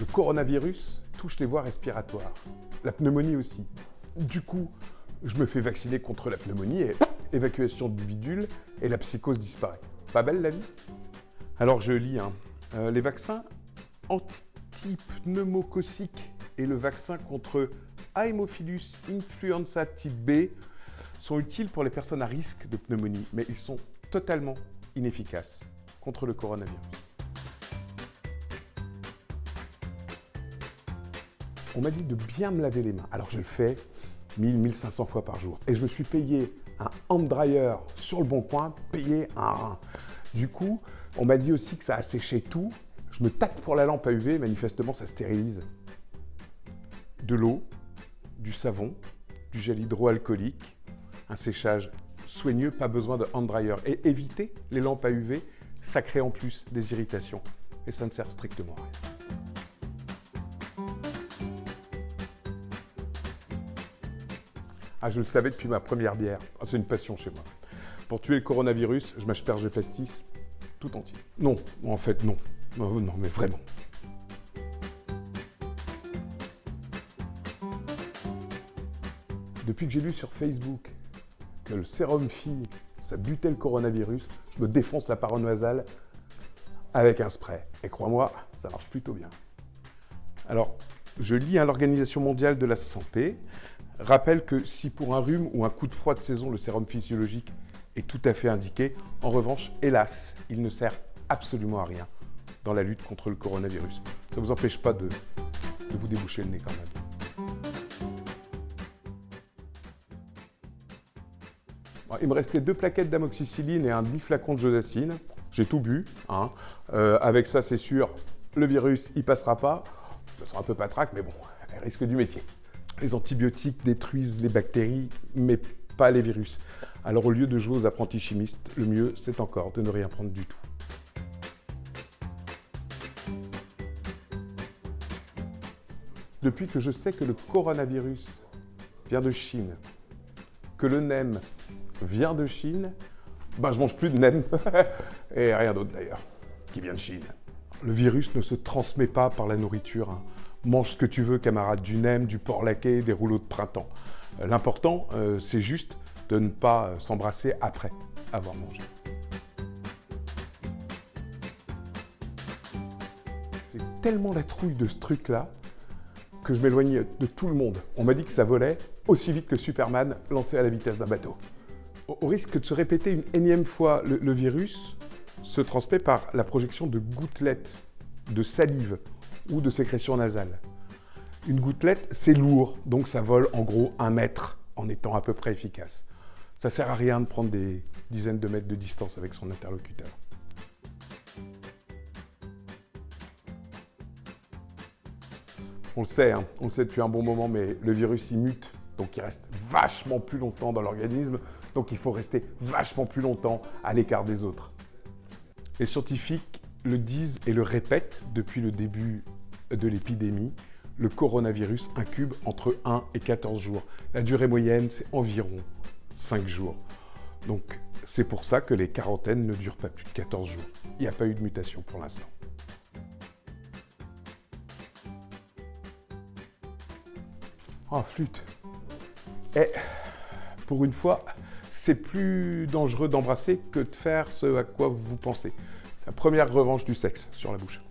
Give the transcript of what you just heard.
coronavirus touche les voies respiratoires, la pneumonie aussi. Du coup, je me fais vacciner contre la pneumonie et évacuation du bidule et la psychose disparaît. Pas belle la vie? Alors je lis, les vaccins antipneumococciques et le vaccin contre Haemophilus influenza type B sont utiles pour les personnes à risque de pneumonie, mais ils sont totalement inefficaces contre le coronavirus. On m'a dit de bien me laver les mains, alors je le fais 1000-1500 fois par jour. Et je me suis payé un hand dryer sur le bon coin, payé un... Du coup, on m'a dit aussi que ça a séché tout. Je me tâte pour la lampe à UV, manifestement ça stérilise. De l'eau, du savon, du gel hydroalcoolique, un séchage soigneux, pas besoin de hand dryer. Et éviter les lampes à UV, ça crée en plus des irritations. Et ça ne sert strictement à rien. Ah, je le savais depuis ma première bière. Ah, c'est une passion chez moi. Pour tuer le coronavirus, je m'asperge de pastis tout entier. Non, en fait, non. Non, mais vraiment. Depuis que j'ai lu sur Facebook que le sérum Phi, ça butait le coronavirus, je me défonce la paroi nasale avec un spray. Et crois-moi, ça marche plutôt bien. Alors, je lis à l'Organisation mondiale de la santé, rappelle que si pour un rhume ou un coup de froid de saison, le sérum physiologique est tout à fait indiqué, en revanche, hélas, il ne sert absolument à rien dans la lutte contre le coronavirus. Ça ne vous empêche pas de vous déboucher le nez quand même. Bon, il me restait 2 plaquettes d'amoxicilline et un demi-flacon de Josacine. J'ai tout bu. Avec ça, c'est sûr, le virus, il passera pas. Ça sera un peu patraque, mais bon, risque du métier. Les antibiotiques détruisent les bactéries, mais pas les virus. Alors au lieu de jouer aux apprentis chimistes, le mieux, c'est encore de ne rien prendre du tout. Depuis que je sais que le coronavirus vient de Chine, que le nem vient de Chine, ben je mange plus de nem, et rien d'autre d'ailleurs, qui vient de Chine. Le virus ne se transmet pas par la nourriture. Mange ce que tu veux, camarade, du nem, du porc laqué, des rouleaux de printemps. L'important, c'est juste de ne pas s'embrasser après avoir mangé. J'ai tellement la trouille de ce truc-là que je m'éloigne de tout le monde. On m'a dit que ça volait aussi vite que Superman lancé à la vitesse d'un bateau. Au risque de se répéter une énième fois, le virus se transmet par la projection de gouttelettes de salive ou de sécrétion nasale. Une gouttelette, c'est lourd, donc ça vole en gros 1 mètre en étant à peu près efficace. Ça sert à rien de prendre des dizaines de mètres de distance avec son interlocuteur. On le sait depuis un bon moment, mais le virus il mute, donc il reste vachement plus longtemps dans l'organisme, donc il faut rester vachement plus longtemps à l'écart des autres. Les scientifiques le disent et le répètent depuis le début de l'épidémie, le coronavirus incube entre 1 et 14 jours. La durée moyenne, c'est environ 5 jours. Donc, c'est pour ça que les quarantaines ne durent pas plus de 14 jours. Il n'y a pas eu de mutation pour l'instant. Oh, flûte. Et pour une fois, c'est plus dangereux d'embrasser que de faire ce à quoi vous pensez. C'est la première revanche du sexe sur la bouche.